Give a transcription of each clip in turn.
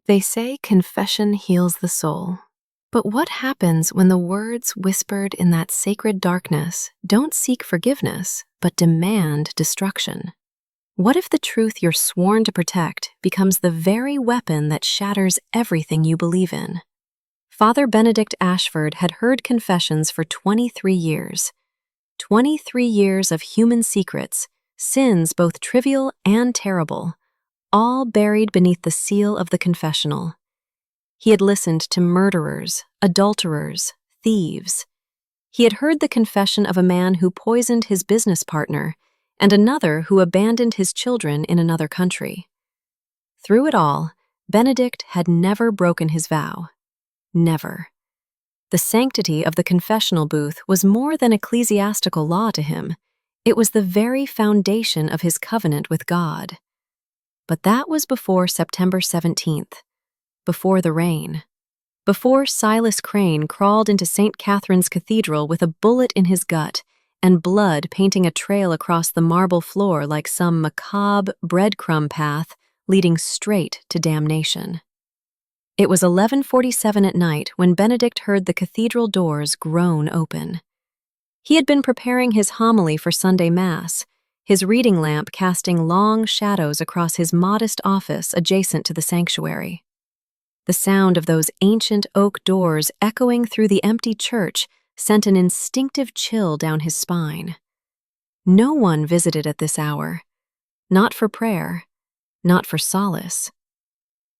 They say confession heals the soul. But what happens when the words whispered in that sacred darkness don't seek forgiveness, but demand destruction? What if the truth you're sworn to protect becomes the very weapon that shatters everything you believe in? Father Benedict Ashford had heard confessions for 23 years. 23 years of human secrets, sins both trivial and terrible, all buried beneath the seal of the confessional. He had listened to murderers, adulterers, thieves. He had heard the confession of a man who poisoned his business partner and another who abandoned his children in another country. Through it all, Benedict had never broken his vow. Never. The sanctity of the confessional booth was more than ecclesiastical law to him. It was the very foundation of his covenant with God. But that was before September 17th, before the rain, before Silas Crane crawled into St. Catherine's Cathedral with a bullet in his gut and blood painting a trail across the marble floor like some macabre breadcrumb path leading straight to damnation. It was 11:47 at night when Benedict heard the cathedral doors groan open. He had been preparing his homily for Sunday Mass, his reading lamp casting long shadows across his modest office adjacent to the sanctuary. The sound of those ancient oak doors echoing through the empty church sent an instinctive chill down his spine. No one visited at this hour. Not for prayer, not for solace.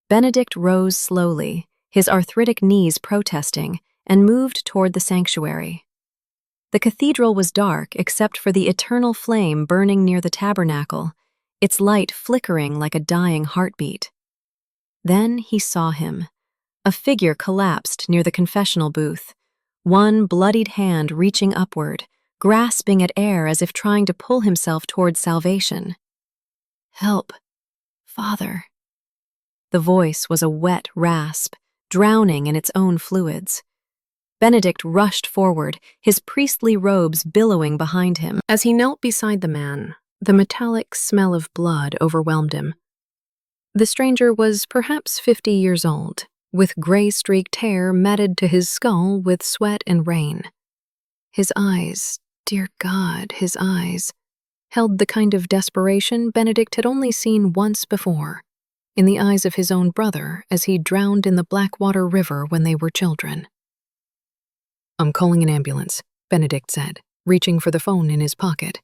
Benedict rose slowly, his arthritic knees protesting, and moved toward the sanctuary. The cathedral was dark except for the eternal flame burning near the tabernacle, its light flickering like a dying heartbeat. Then he saw him. A figure collapsed near the confessional booth, one bloodied hand reaching upward, grasping at air as if trying to pull himself toward salvation. "Help, Father." The voice was a wet rasp, drowning in its own fluids. Benedict rushed forward, his priestly robes billowing behind him. As he knelt beside the man, the metallic smell of blood overwhelmed him. The stranger was perhaps 50 years old, with gray-streaked hair matted to his skull with sweat and rain. His eyes, dear God, his eyes, held the kind of desperation Benedict had only seen once before, in the eyes of his own brother as he drowned in the Blackwater River when they were children. "I'm calling an ambulance," Benedict said, reaching for the phone in his pocket.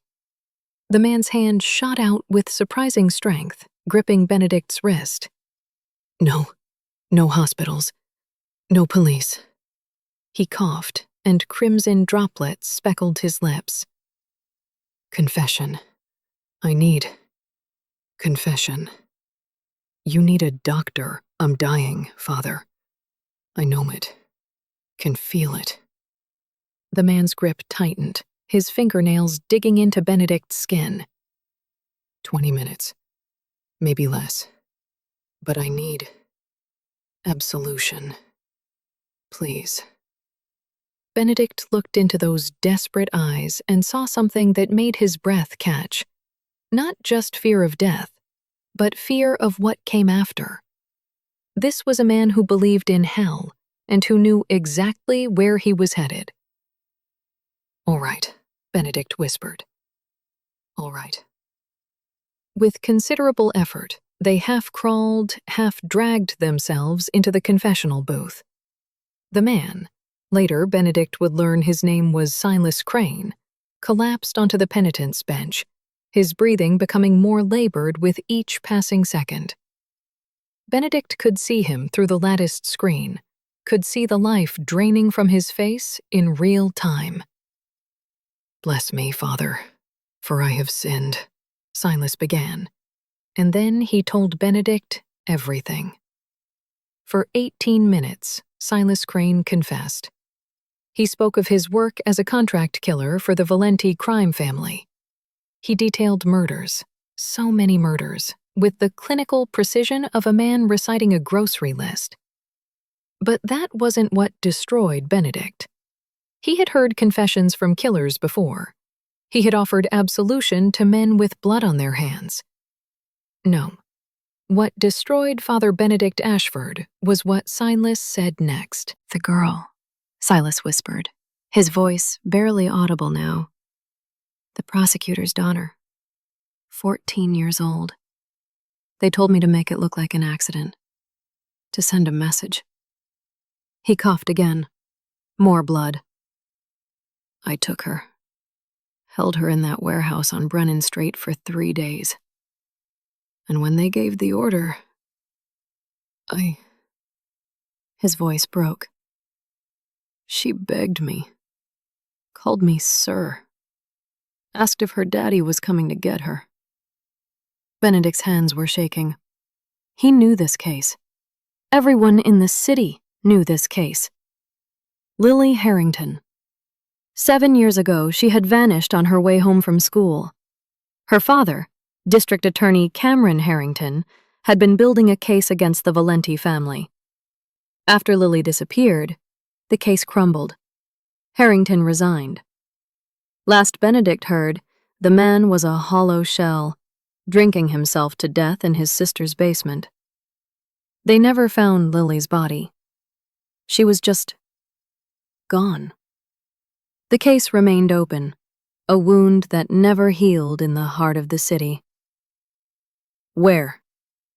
The man's hand shot out with surprising strength, gripping Benedict's wrist. No hospitals. No police." He coughed, and crimson droplets speckled his lips. "Confession. I need confession. You need a doctor. I'm dying, Father. I know it. Can feel it." The man's grip tightened, his fingernails digging into Benedict's skin. 20 minutes. Maybe less. But I need absolution. Please." Benedict looked into those desperate eyes and saw something that made his breath catch. Not just fear of death, but fear of what came after. This was a man who believed in hell and who knew exactly where he was headed. "All right," Benedict whispered. "All right." With considerable effort, they half-crawled, half-dragged themselves into the confessional booth. The man, later Benedict would learn his name was Silas Crane, collapsed onto the penitent's bench, his breathing becoming more labored with each passing second. Benedict could see him through the latticed screen, could see the life draining from his face in real time. "Bless me, Father, for I have sinned," Silas began, and then he told Benedict everything. For 18 minutes, Silas Crane confessed. He spoke of his work as a contract killer for the Valenti crime family. He detailed murders, so many murders, with the clinical precision of a man reciting a grocery list. But that wasn't what destroyed Benedict. He had heard confessions from killers before. He had offered absolution to men with blood on their hands. No, What destroyed Father Benedict Ashford was what Silas said next. The girl, Silas whispered, his voice barely audible now. The prosecutor's daughter, 14 years old. They told me to make it look like an accident, to send a message. He coughed again. More blood. I took her. Held her in that warehouse on Brennan Street for 3 days. And when they gave the order, His voice broke. She begged me. Called me sir. Asked if her daddy was coming to get her. Benedict's hands were shaking. He knew this case. Everyone in the city knew this case. Lily Harrington. 7 years ago, she had vanished on her way home from school. Her father, District Attorney Cameron Harrington, had been building a case against the Valenti family. After Lily disappeared, the case crumbled. Harrington resigned. Last Benedict heard, the man was a hollow shell, drinking himself to death in his sister's basement. They never found Lily's body. She was just gone. The case remained open, a wound that never healed in the heart of the city. Where?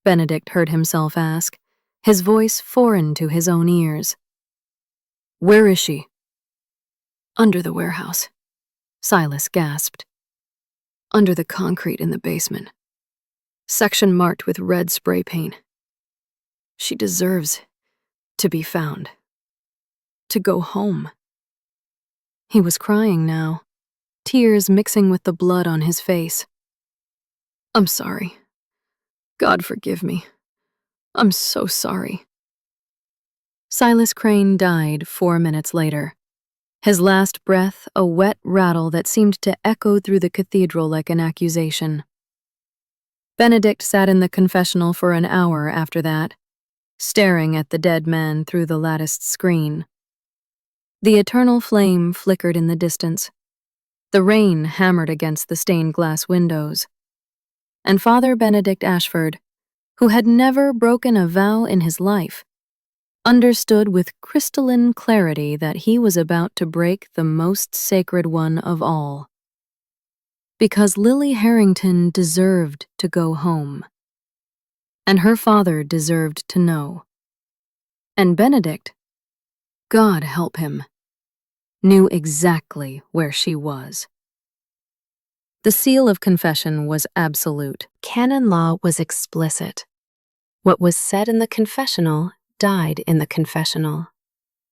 Benedict heard himself ask, his voice foreign to his own ears. Where is she? Under the warehouse, Silas gasped. Under the concrete in the basement. Section marked with red spray paint. She deserves to be found. To go home. He was crying now, tears mixing with the blood on his face. I'm sorry. God forgive me. I'm so sorry. Silas Crane died 4 minutes later. His last breath a wet rattle that seemed to echo through the cathedral like an accusation. Benedict sat in the confessional for an hour after that, staring at the dead man through the latticed screen. The eternal flame flickered in the distance. The rain hammered against the stained glass windows. And Father Benedict Ashford, who had never broken a vow in his life, understood with crystalline clarity that he was about to break the most sacred one of all. Because Lily Harrington deserved to go home. And her father deserved to know. And Benedict, God help him, knew exactly where she was. The seal of confession was absolute. Canon law was explicit. What was said in the confessional died in the confessional.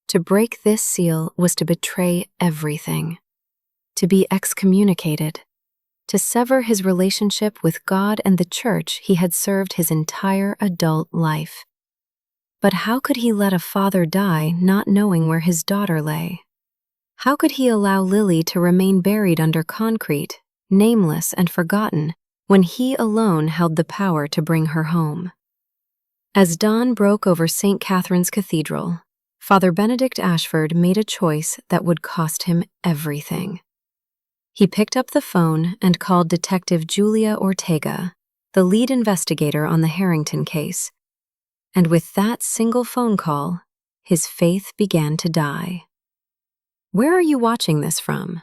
To break this seal was to betray everything, to be excommunicated, to sever his relationship with God and the church he had served his entire adult life. But how could he let a father die not knowing where his daughter lay? How could he allow Lily to remain buried under concrete, nameless and forgotten, when he alone held the power to bring her home? As dawn broke over St. Catherine's Cathedral, Father Benedict Ashford made a choice that would cost him everything. He picked up the phone and called Detective Julia Ortega, the lead investigator on the Harrington case. And with that single phone call, his faith began to die. Where are you watching this from?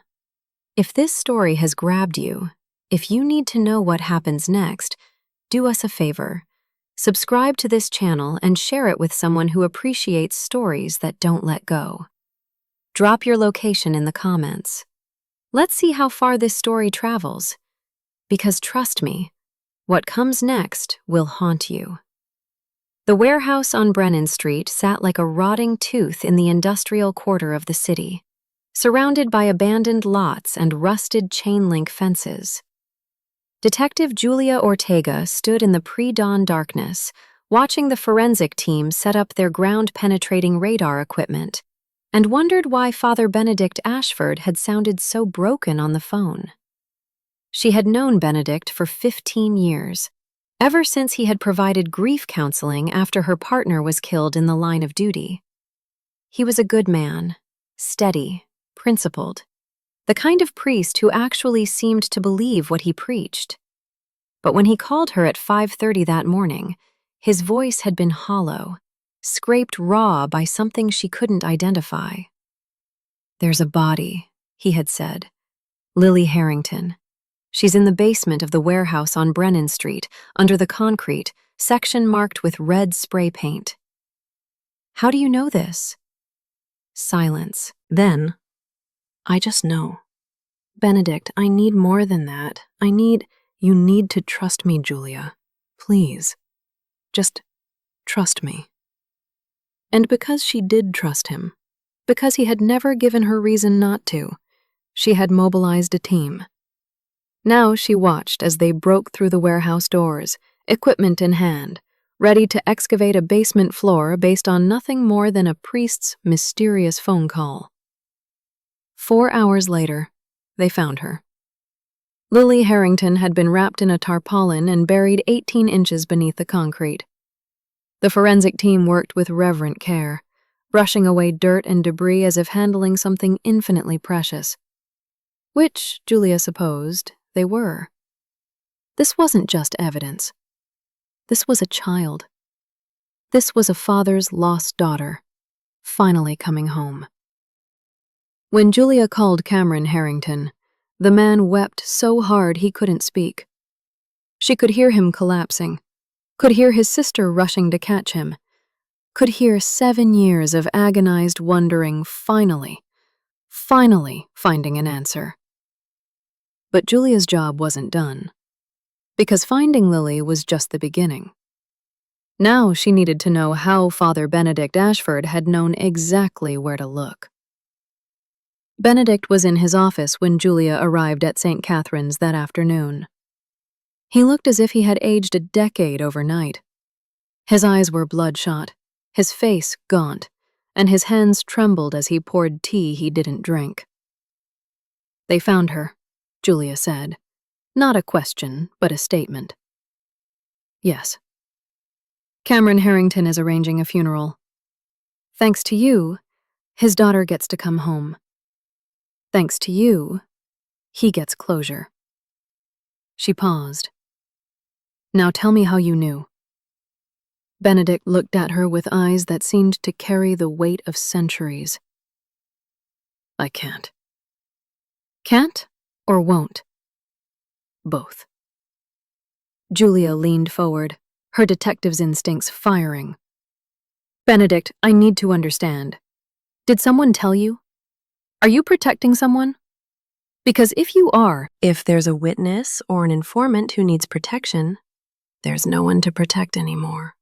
If this story has grabbed you, if you need to know what happens next, do us a favor. Subscribe to this channel and share it with someone who appreciates stories that don't let go. Drop your location in the comments. Let's see how far this story travels. Because trust me, what comes next will haunt you. The warehouse on Brennan Street sat like a rotting tooth in the industrial quarter of the city, surrounded by abandoned lots and rusted chain-link fences. Detective Julia Ortega stood in the pre-dawn darkness, watching the forensic team set up their ground-penetrating radar equipment, and wondered why Father Benedict Ashford had sounded so broken on the phone. She had known Benedict for 15 years, ever since he had provided grief counseling after her partner was killed in the line of duty. He was a good man, steady, principled, the kind of priest who actually seemed to believe what he preached. But when he called her at 5:30 that morning, his voice had been hollow, scraped raw by something she couldn't identify. "There's a body," he had said. "Lily Harrington. She's in the basement of the warehouse on Brennan Street, under the concrete, section marked with red spray paint." "How do you know this?" Silence. Then, "I just know. Benedict, I need more than that. You need to trust me, Julia. Please. Just trust me." And because she did trust him, because he had never given her reason not to, she had mobilized a team. Now she watched as they broke through the warehouse doors, equipment in hand, ready to excavate a basement floor based on nothing more than a priest's mysterious phone call. 4 hours later, they found her. Lily Harrington had been wrapped in a tarpaulin and buried 18 inches beneath the concrete. The forensic team worked with reverent care, brushing away dirt and debris as if handling something infinitely precious. Which, Julia supposed, they were. This wasn't just evidence. This was a child. This was a father's lost daughter, finally coming home. When Julia called Cameron Harrington, the man wept so hard he couldn't speak. She could hear him collapsing, could hear his sister rushing to catch him, could hear 7 years of agonized wondering finally finding an answer. But Julia's job wasn't done, because finding Lily was just the beginning. Now she needed to know how Father Benedict Ashford had known exactly where to look. Benedict was in his office when Julia arrived at St. Catherine's that afternoon. He looked as if he had aged a decade overnight. His eyes were bloodshot, his face gaunt, and his hands trembled as he poured tea he didn't drink. "They found her," Julia said. Not a question, but a statement. "Yes. Cameron Harrington is arranging a funeral. Thanks to you, his daughter gets to come home. Thanks to you, he gets closure." She paused. "Now tell me how you knew." Benedict looked at her with eyes that seemed to carry the weight of centuries. "I can't." "Can't or won't?" "Both." Julia leaned forward, her detective's instincts firing. "Benedict, I need to understand. Did someone tell you? Are you protecting someone? Because if you are, if there's a witness or an informant who needs protection, there's no one to protect anymore.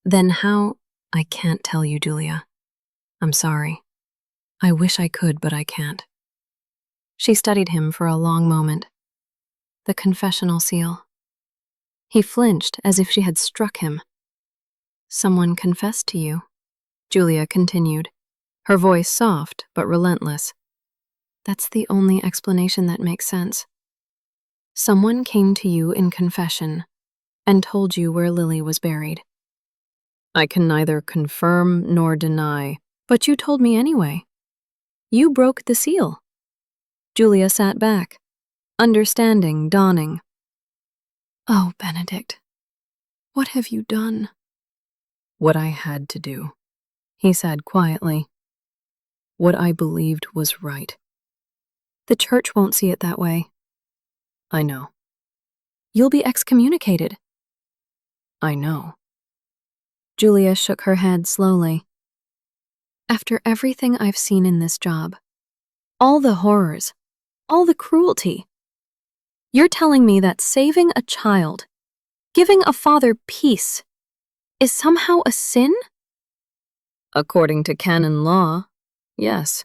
Then how—" "I can't tell you, Julia. I'm sorry. I wish I could, but I can't." She studied him for a long moment. The confessional seal. He flinched as if she had struck him. "Someone confessed to you," Julia continued, her voice soft but relentless. "That's the only explanation that makes sense. Someone came to you in confession and told you where Lily was buried." "I can neither confirm nor deny." "But you told me anyway. You broke the seal." Julia sat back, understanding dawning. "Oh, Benedict, what have you done?" "What I had to do," he said quietly. "What I believed was right." "The church won't see it that way." "I know." "You'll be excommunicated." "I know." Julia shook her head slowly. "After everything I've seen in this job, all the horrors, all the cruelty, you're telling me that saving a child, giving a father peace, is somehow a sin?" "According to canon law, yes."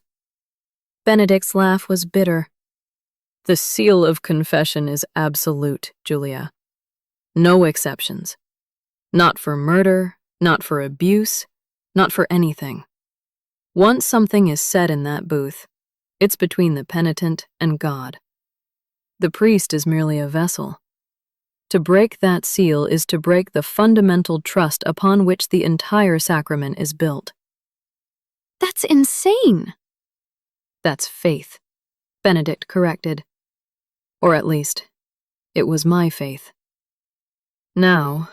Benedict's laugh was bitter. "The seal of confession is absolute, Julia. No exceptions. Not for murder, not for abuse, not for anything. Once something is said in that booth, it's between the penitent and God. The priest is merely a vessel. To break that seal is to break the fundamental trust upon which the entire sacrament is built." "That's insane." "That's faith," Benedict corrected. "Or at least, it was my faith." Now,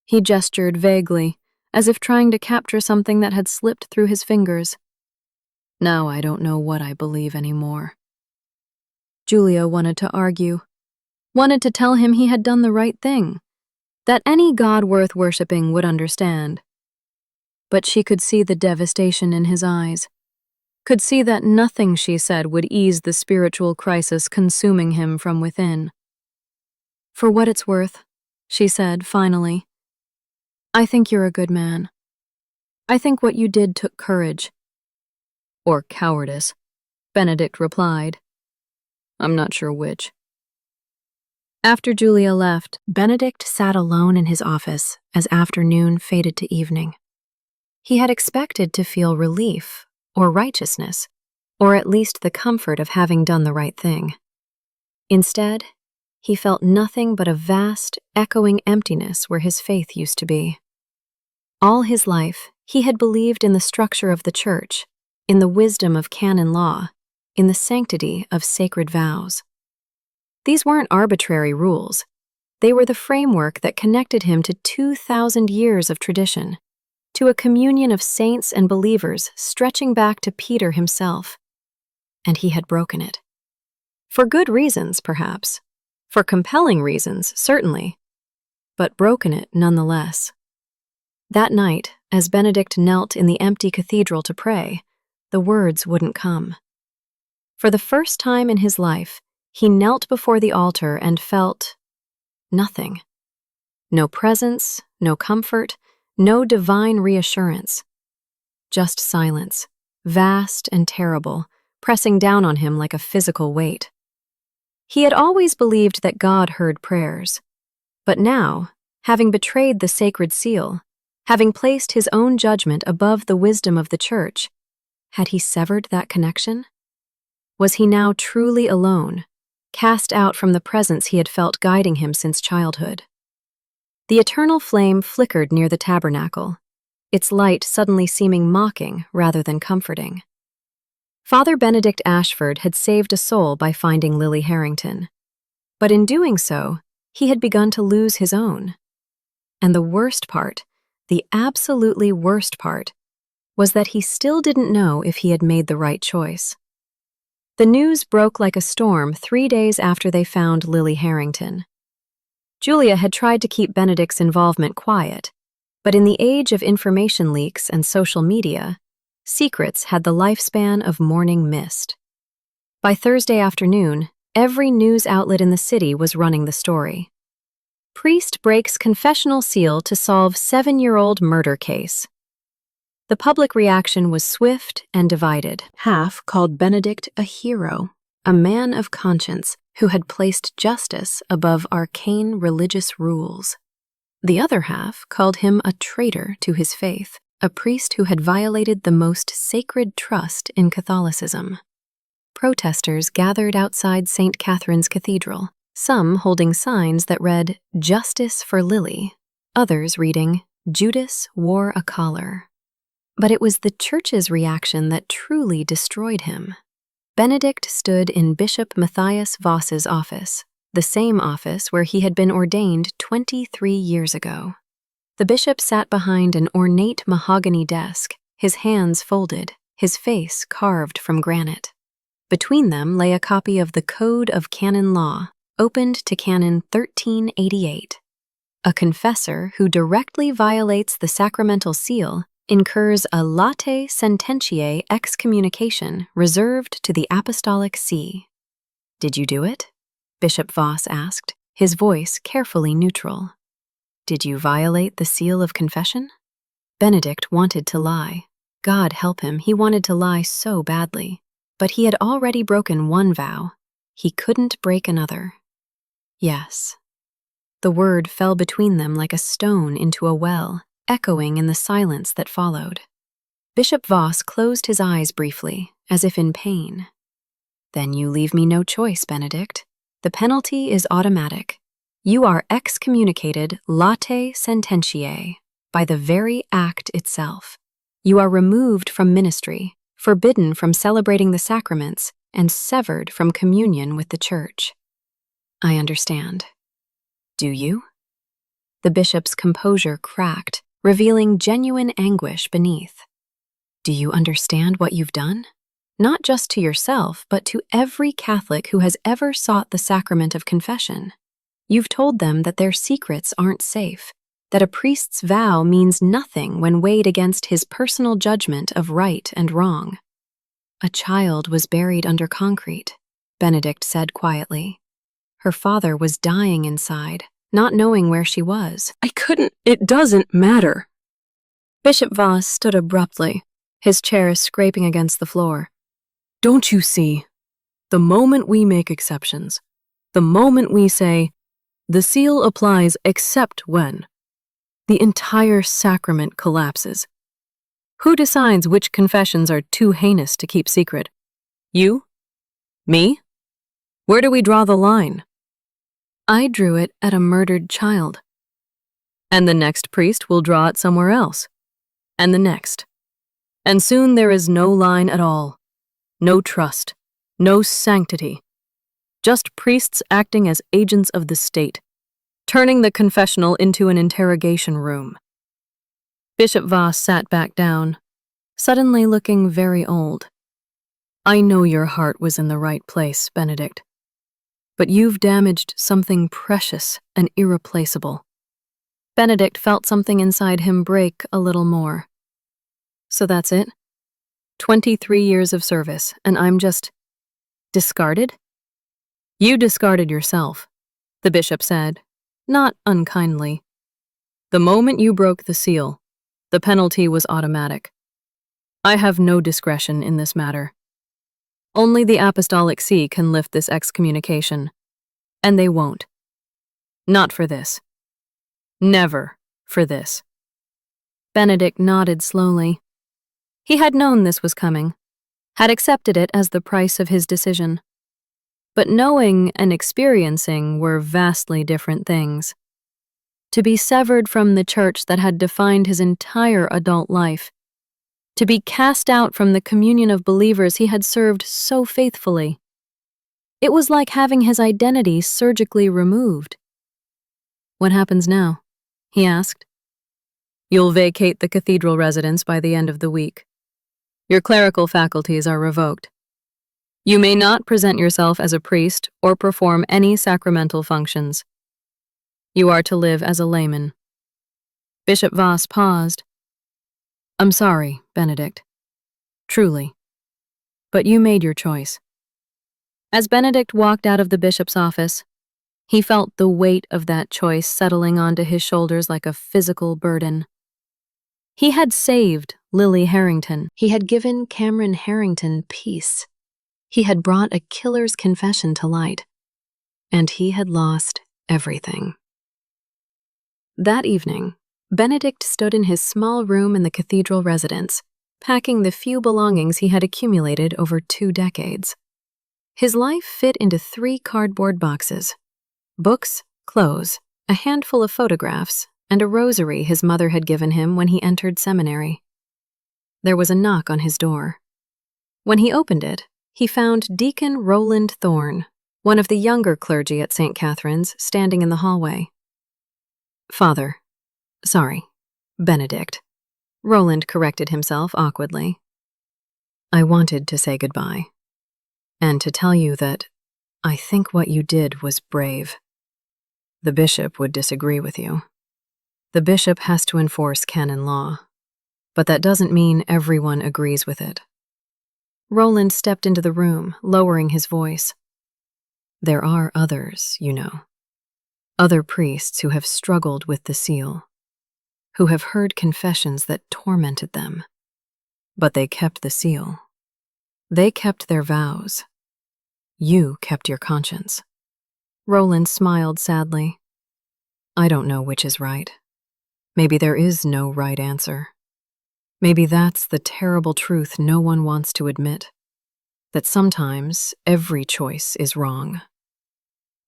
he gestured vaguely, as if trying to capture something that had slipped through his fingers. Now I don't know what I believe anymore. Julia wanted to argue, wanted to tell him he had done the right thing, that any god worth worshipping would understand. But she could see the devastation in his eyes, could see that nothing she said would ease the spiritual crisis consuming him from within. For what it's worth, she said finally, I think you're a good man. I think what you did took courage. Or cowardice, Benedict replied. I'm not sure which. After Julia left, Benedict sat alone in his office as afternoon faded to evening. He had expected to feel relief, or righteousness, or at least the comfort of having done the right thing. Instead, he felt nothing but a vast, echoing emptiness where his faith used to be. All his life, he had believed in the structure of the church, in the wisdom of canon law, in the sanctity of sacred vows. These weren't arbitrary rules. They were the framework that connected him to 2,000 years of tradition, to a communion of saints and believers stretching back to Peter himself. And he had broken it. For good reasons, perhaps. For compelling reasons, certainly. But broken it nonetheless. That night, as Benedict knelt in the empty cathedral to pray, the words wouldn't come. For the first time in his life, he knelt before the altar and felt nothing. No presence, no comfort, no divine reassurance. Just silence, vast and terrible, pressing down on him like a physical weight. He had always believed that God heard prayers. But now, having betrayed the sacred seal, having placed his own judgment above the wisdom of the church, had he severed that connection? Was he now truly alone, cast out from the presence he had felt guiding him since childhood? The eternal flame flickered near the tabernacle, its light suddenly seeming mocking rather than comforting. Father Benedict Ashford had saved a soul by finding Lily Harrington. But in doing so, he had begun to lose his own. And the worst part, the absolutely worst part, was that he still didn't know if he had made the right choice. The news broke like a storm 3 days after they found Lily Harrington. Julia had tried to keep Benedict's involvement quiet, but in the age of information leaks and social media, secrets had the lifespan of morning mist. By Thursday afternoon, every news outlet in the city was running the story. Priest breaks confessional seal to solve 7-year-old murder case. The public reaction was swift and divided. Half called Benedict a hero, a man of conscience who had placed justice above arcane religious rules. The other half called him a traitor to his faith, a priest who had violated the most sacred trust in Catholicism. Protesters gathered outside St. Catherine's Cathedral, some holding signs that read, "Justice for Lily," others reading, "Judas wore a collar." But it was the church's reaction that truly destroyed him. Benedict stood in Bishop Matthias Voss's office, the same office where he had been ordained 23 years ago. The bishop sat behind an ornate mahogany desk, his hands folded, his face carved from granite. Between them lay a copy of the Code of Canon Law, opened to Canon 1388. A confessor who directly violates the sacramental seal incurs a late sententiae excommunication reserved to the Apostolic See. "Did you do it?" Bishop Voss asked, his voice carefully neutral. "Did you violate the seal of confession?" Benedict wanted to lie. God help him, he wanted to lie so badly. But he had already broken one vow. He couldn't break another. Yes. The word fell between them like a stone into a well, echoing in the silence that followed. Bishop Voss closed his eyes briefly, as if in pain. "Then you leave me no choice, Benedict. The penalty is automatic. You are excommunicated late sententiae, by the very act itself. You are removed from ministry, forbidden from celebrating the sacraments, and severed from communion with the Church." "I understand." "Do you?" The bishop's composure cracked, revealing genuine anguish beneath. Do you understand what you've done? Not just to yourself, but to every Catholic who has ever sought the sacrament of confession. You've told them that their secrets aren't safe, that a priest's vow means nothing when weighed against his personal judgment of right and wrong. A child was buried under concrete, Benedict said quietly. Her father was dying inside, not knowing where she was. It doesn't matter. Bishop Voss stood abruptly, his chair scraping against the floor. Don't you see? The moment we make exceptions, the moment we say, the seal applies except when, the entire sacrament collapses. Who decides which confessions are too heinous to keep secret? You? Me? Where do we draw the line? I drew it at a murdered child. And the next priest will draw it somewhere else. And the next. And soon there is no line at all. No trust. No sanctity. Just priests acting as agents of the state, turning the confessional into an interrogation room. Bishop Voss sat back down, suddenly looking very old. I know your heart was in the right place, Benedict. But you've damaged something precious and irreplaceable. Benedict felt something inside him break a little more. So that's it? 23 years of service, and I'm just discarded? You discarded yourself, the bishop said, not unkindly. The moment you broke the seal, the penalty was automatic. I have no discretion in this matter. Only the Apostolic See can lift this excommunication, and they won't. Not for this. Never for this. Benedict nodded slowly. He had known this was coming, had accepted it as the price of his decision. But knowing and experiencing were vastly different things. To be severed from the church that had defined his entire adult life, to be cast out from the communion of believers he had served so faithfully. It was like having his identity surgically removed. What happens now? He asked. You'll vacate the Cathedral residence by the end of the week. Your clerical faculties are revoked. You may not present yourself as a priest or perform any sacramental functions. You are to live as a layman. Bishop Voss paused. I'm sorry, Benedict. Truly. But you made your choice. As Benedict walked out of the bishop's office, he felt the weight of that choice settling onto his shoulders like a physical burden. He had saved Lily Harrington. He had given Cameron Harrington peace. He had brought a killer's confession to light. And he had lost everything. That evening, Benedict stood in his small room in the cathedral residence, packing the few belongings he had accumulated over 2 decades. His life fit into 3 cardboard boxes: books, clothes, a handful of photographs, and a rosary his mother had given him when he entered seminary. There was a knock on his door. When he opened it, he found Deacon Roland Thorne, one of the younger clergy at St. Catherine's, standing in the hallway. Benedict. Roland corrected himself awkwardly. I wanted to say goodbye, and to tell you that I think what you did was brave. The bishop would disagree with you. The bishop has to enforce canon law, but that doesn't mean everyone agrees with it. Roland stepped into the room, lowering his voice. There are others, you know. Other priests who have struggled with the seal, who have heard confessions that tormented them. But they kept the seal. They kept their vows. You kept your conscience. Roland smiled sadly. I don't know which is right. Maybe there is no right answer. Maybe that's the terrible truth no one wants to admit, that sometimes every choice is wrong.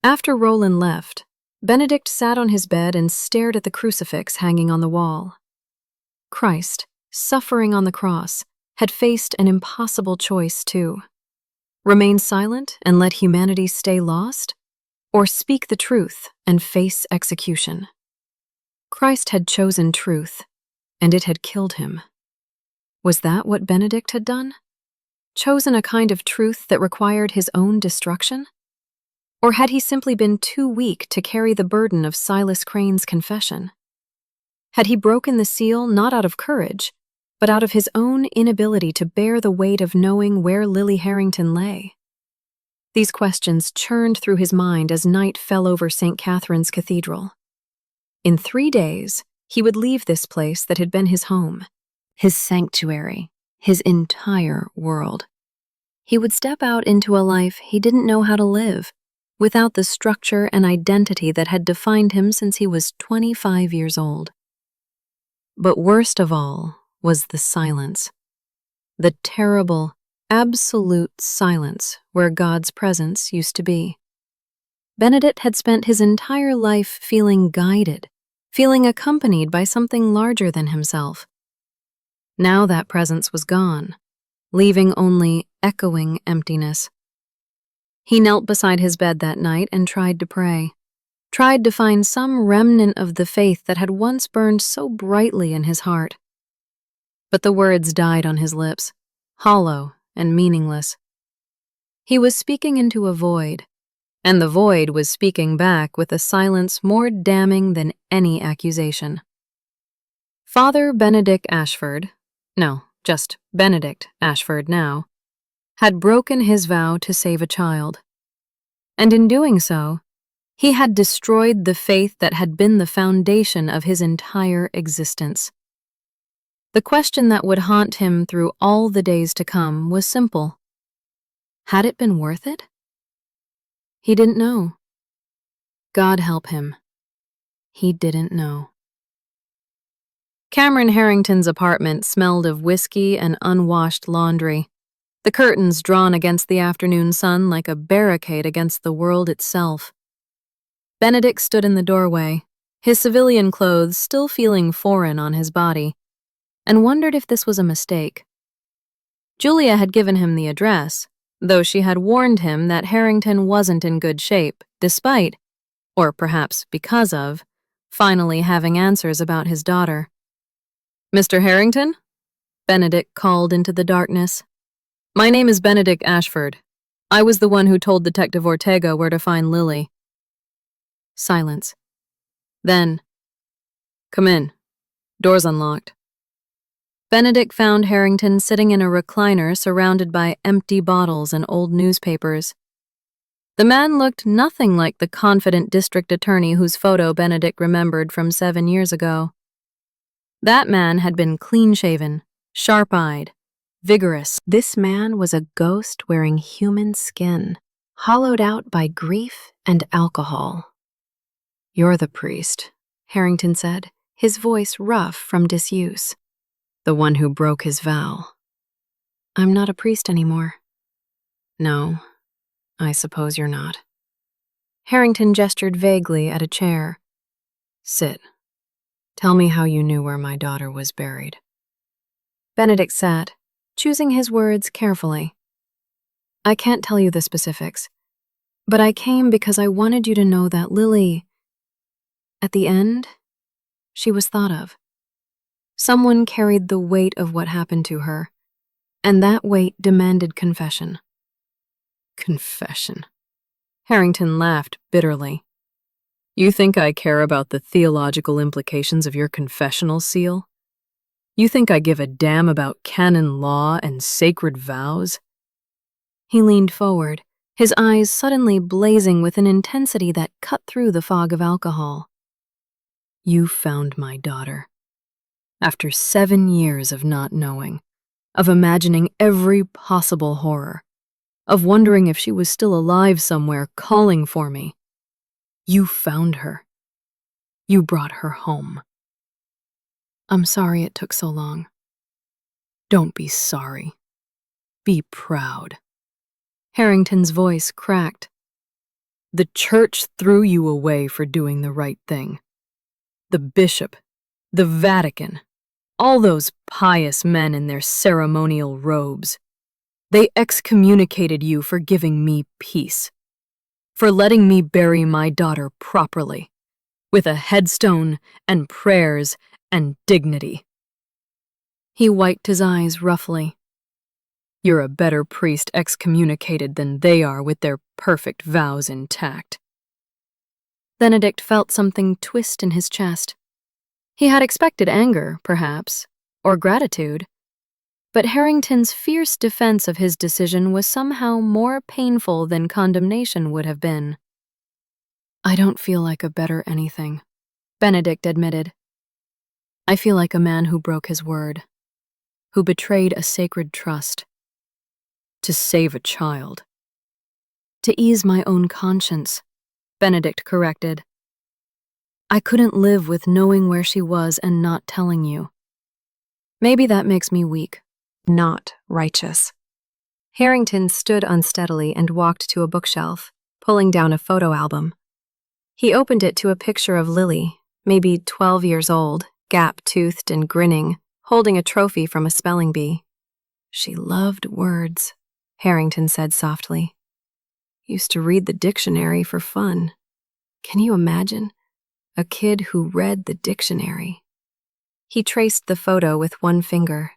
After Roland left, Benedict sat on his bed and stared at the crucifix hanging on the wall. Christ, suffering on the cross, had faced an impossible choice too. Remain silent and let humanity stay lost? Or speak the truth and face execution? Christ had chosen truth, and it had killed him. Was that what Benedict had done? Chosen a kind of truth that required his own destruction? Or had he simply been too weak to carry the burden of Silas Crane's confession? Had he broken the seal not out of courage, but out of his own inability to bear the weight of knowing where Lily Harrington lay? These questions churned through his mind as night fell over St. Catherine's Cathedral. In 3 days, he would leave this place that had been his home, his sanctuary, his entire world. He would step out into a life he didn't know how to live, without the structure and identity that had defined him since he was 25 years old. But worst of all was the silence. The terrible, absolute silence where God's presence used to be. Benedict had spent his entire life feeling guided, feeling accompanied by something larger than himself. Now that presence was gone, leaving only echoing emptiness. He knelt beside his bed that night and tried to pray, tried to find some remnant of the faith that had once burned so brightly in his heart. But the words died on his lips, hollow and meaningless. He was speaking into a void, and the void was speaking back with a silence more damning than any accusation. Father Benedict Ashford, no, just Benedict Ashford now, had broken his vow to save a child. And in doing so, he had destroyed the faith that had been the foundation of his entire existence. The question that would haunt him through all the days to come was simple. Had it been worth it? He didn't know. God help him. He didn't know. Cameron Harrington's apartment smelled of whiskey and unwashed laundry, the curtains drawn against the afternoon sun like a barricade against the world itself. Benedict stood in the doorway, his civilian clothes still feeling foreign on his body, and wondered if this was a mistake. Julia had given him the address, though she had warned him that Harrington wasn't in good shape, despite, or perhaps because of, finally having answers about his daughter. "Mr. Harrington?" Benedict called into the darkness. "My name is Benedict Ashford. I was the one who told Detective Ortega where to find Lily." Silence. Then, "Come in. Door's unlocked." Benedict found Harrington sitting in a recliner surrounded by empty bottles and old newspapers. The man looked nothing like the confident district attorney whose photo Benedict remembered from 7 years ago. That man had been clean-shaven, sharp-eyed, vigorous. This man was a ghost wearing human skin, hollowed out by grief and alcohol. "You're the priest," Harrington said, his voice rough from disuse. "The one who broke his vow." "I'm not a priest anymore." "No, I suppose you're not." Harrington gestured vaguely at a chair. "Sit. Tell me how you knew where my daughter was buried." Benedict sat, choosing his words carefully. "I can't tell you the specifics, but I came because I wanted you to know that Lily, at the end, she was thought of. Someone carried the weight of what happened to her, and that weight demanded confession." "Confession?" Harrington laughed bitterly. "You think I care about the theological implications of your confessional seal? You think I give a damn about canon law and sacred vows?" He leaned forward, his eyes suddenly blazing with an intensity that cut through the fog of alcohol. "You found my daughter. After 7 years of not knowing, of imagining every possible horror, of wondering if she was still alive somewhere calling for me. You found her. You brought her home." "I'm sorry it took so long." "Don't be sorry. Be proud." Harrington's voice cracked. "The church threw you away for doing the right thing. The bishop, the Vatican, all those pious men in their ceremonial robes. They excommunicated you for giving me peace, for letting me bury my daughter properly, with a headstone and prayers and dignity. He wiped his eyes roughly. You're a better priest excommunicated than they are with their perfect vows intact. Benedict felt something twist in his chest. He had expected anger, perhaps, or gratitude, but Harrington's fierce defense of his decision was somehow more painful than condemnation would have been. I don't feel like a better anything, Benedict admitted. I feel like a man who broke his word, who betrayed a sacred trust. To save a child. To ease my own conscience, Benedict corrected. I couldn't live with knowing where she was and not telling you. Maybe that makes me weak, not righteous. Harrington stood unsteadily and walked to a bookshelf, pulling down a photo album. He opened it to a picture of Lily, maybe 12 years old, gap-toothed and grinning, holding a trophy from a spelling bee. She loved words, Harrington said softly. Used to read the dictionary for fun. Can you imagine? A kid who read the dictionary. He traced the photo with one finger.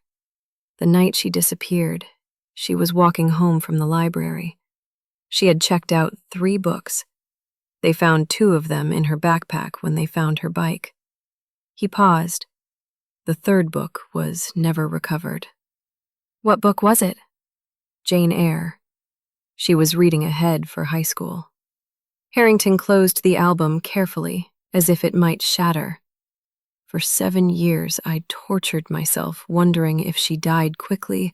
The night she disappeared, she was walking home from the library. She had checked out 3 books. They found 2 of them in her backpack when they found her bike. He paused. The 3rd book was never recovered. What book was it? Jane Eyre. She was reading ahead for high school. Harrington closed the album carefully, as if it might shatter. For 7 years, I tortured myself, wondering if she died quickly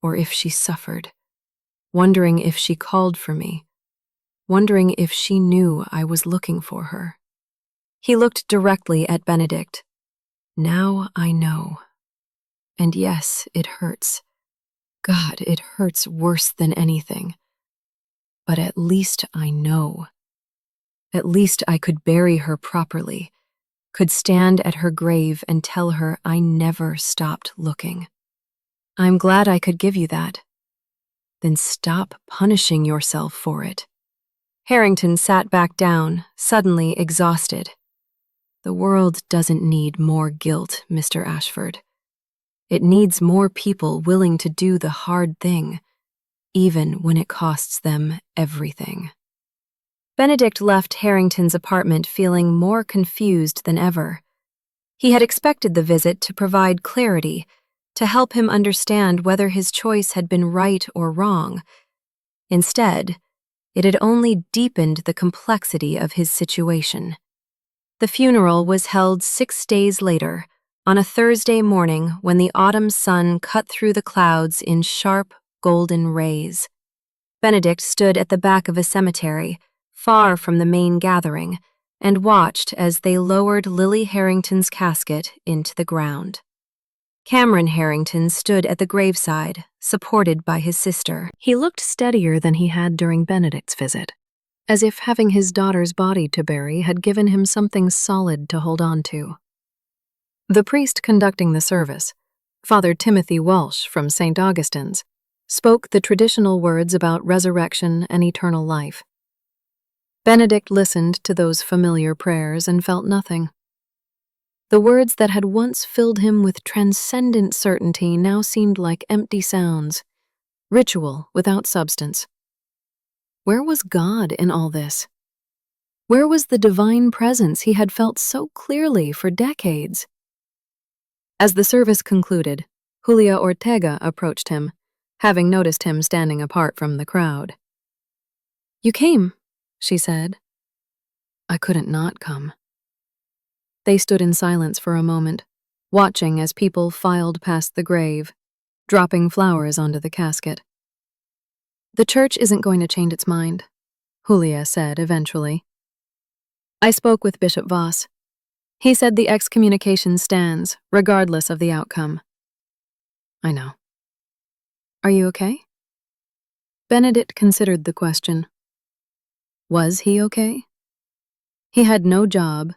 or if she suffered, wondering if she called for me, wondering if she knew I was looking for her. He looked directly at Benedict. Now I know. And yes, it hurts. God, it hurts worse than anything. But at least I know. At least I could bury her properly, could stand at her grave and tell her I never stopped looking. I'm glad I could give you that. Then stop punishing yourself for it. Harrington sat back down, suddenly exhausted. The world doesn't need more guilt, Mr. Ashford. It needs more people willing to do the hard thing, even when it costs them everything. Benedict left Harrington's apartment feeling more confused than ever. He had expected the visit to provide clarity, to help him understand whether his choice had been right or wrong. Instead, it had only deepened the complexity of his situation. The funeral was held 6 days later, on a Thursday morning when the autumn sun cut through the clouds in sharp, golden rays. Benedict stood at the back of a cemetery, far from the main gathering, and watched as they lowered Lily Harrington's casket into the ground. Cameron Harrington stood at the graveside, supported by his sister. He looked steadier than he had during Benedict's visit, as if having his daughter's body to bury had given him something solid to hold on to. The priest conducting the service, Father Timothy Walsh from St. Augustine's, spoke the traditional words about resurrection and eternal life. Benedict listened to those familiar prayers and felt nothing. The words that had once filled him with transcendent certainty now seemed like empty sounds, ritual without substance. Where was God in all this? Where was the divine presence he had felt so clearly for decades? As the service concluded, Julia Ortega approached him, having noticed him standing apart from the crowd. "You came," she said. "I couldn't not come." They stood in silence for a moment, watching as people filed past the grave, dropping flowers onto the casket. "The church isn't going to change its mind," Julia said eventually. "I spoke with Bishop Voss. He said the excommunication stands, regardless of the outcome." "I know. Are you okay?" Benedict considered the question. Was he okay? He had no job,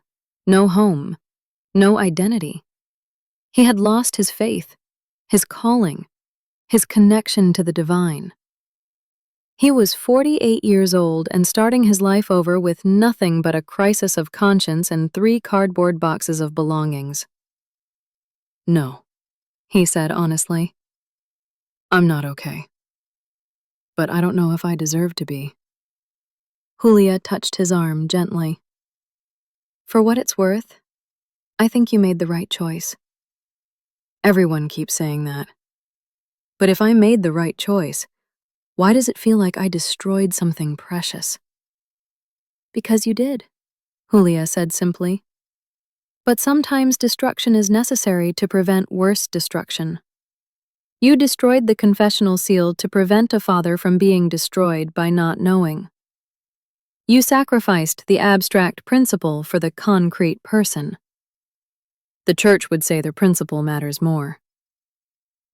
no home, no identity. He had lost his faith, his calling, his connection to the divine. He was 48 years old and starting his life over with nothing but a crisis of conscience and 3 cardboard boxes of belongings. "No," he said honestly. "I'm not okay. But I don't know if I deserve to be." Julia touched his arm gently. "For what it's worth, I think you made the right choice." Everyone keeps saying that. But if I made the right choice, why does it feel like I destroyed something precious? Because you did, Julia said simply. But sometimes destruction is necessary to prevent worse destruction. You destroyed the confessional seal to prevent a father from being destroyed by not knowing. You sacrificed the abstract principle for the concrete person. The church would say the principle matters more.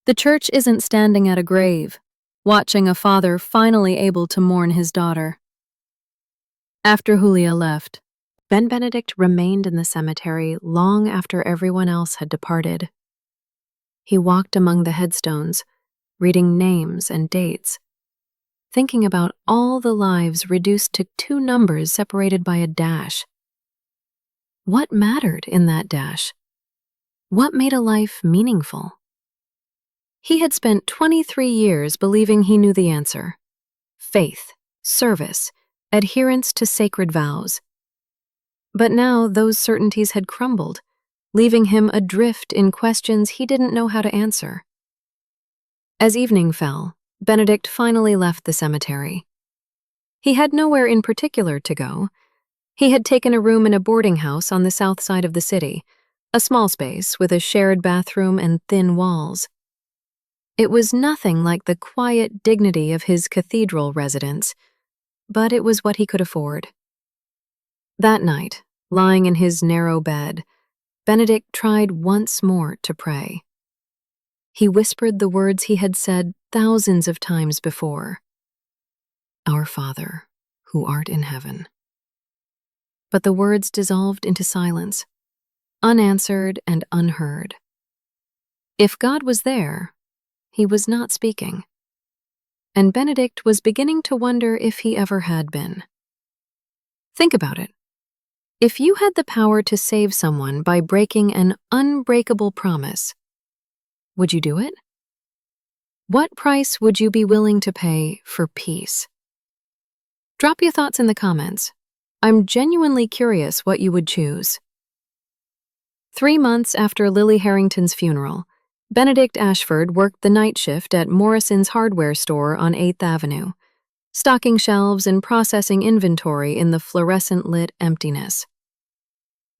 The church isn't standing at a grave, watching a father finally able to mourn his daughter. After Julia left, Benedict remained in the cemetery long after everyone else had departed. He walked among the headstones, reading names and dates, thinking about all the lives reduced to 2 numbers separated by a dash. What mattered in that dash? What made a life meaningful? He had spent 23 years believing he knew the answer: faith, service, adherence to sacred vows. But now those certainties had crumbled, leaving him adrift in questions he didn't know how to answer. As evening fell, Benedict finally left the cemetery. He had nowhere in particular to go. He had taken a room in a boarding house on the south side of the city, a small space with a shared bathroom and thin walls. It was nothing like the quiet dignity of his cathedral residence, but it was what he could afford. That night, lying in his narrow bed, Benedict tried once more to pray. He whispered the words he had said thousands of times before: "Our Father, who art in heaven." But the words dissolved into silence, unanswered and unheard. If God was there, he was not speaking. And Benedict was beginning to wonder if he ever had been. Think about it. If you had the power to save someone by breaking an unbreakable promise, would you do it? What price would you be willing to pay for peace? Drop your thoughts in the comments. I'm genuinely curious what you would choose. 3 months after Lily Harrington's funeral, Benedict Ashford worked the night shift at Morrison's hardware store on 8th Avenue, stocking shelves and processing inventory in the fluorescent-lit emptiness.